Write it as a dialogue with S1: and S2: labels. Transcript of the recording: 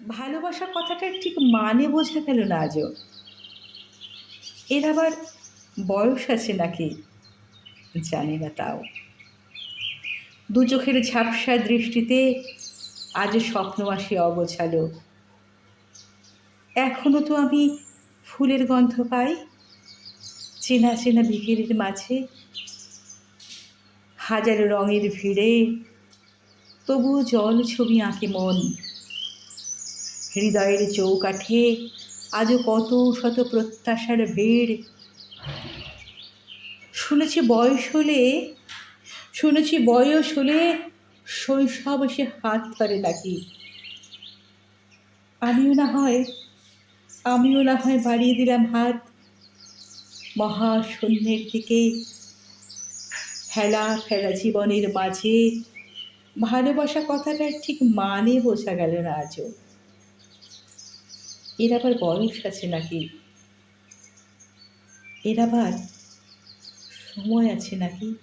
S1: ভালোবাসা কথাটার ঠিক মানে বোঝা গেল না আজও। এর আবার বয়স আছে নাকি জানি না তাও। দু চোখের ঝাপসা দৃষ্টিতে আজও স্বপ্ন আসে অগোছালো। এখনো তো আমি ফুলের গন্ধ পাই চেনা চেনা বিকেলের মাঝে। হাজারো রঙের ভিড়ে তবুও জল ছবি আঁকে মন। হৃদয়ের চৌকাঠে আজও কত শত প্রত্যাশার ভিড়। শুনেছি বয়স হলে শুনেছি বয়স হলে শৈশব সে হাত ধরে নাকি। আমিও না হয় আমিও না হয় বাড়িয়ে দিলাম হাত মহাশূন্যের দিকে। হেলা ফেলা জীবনের মাঝে ভালোবাসা কথাটার ঠিক মানে বোঝা গেল না আজও। এর আবার বয়স আছে নাকি, এর আবার সময় আছে নাকি।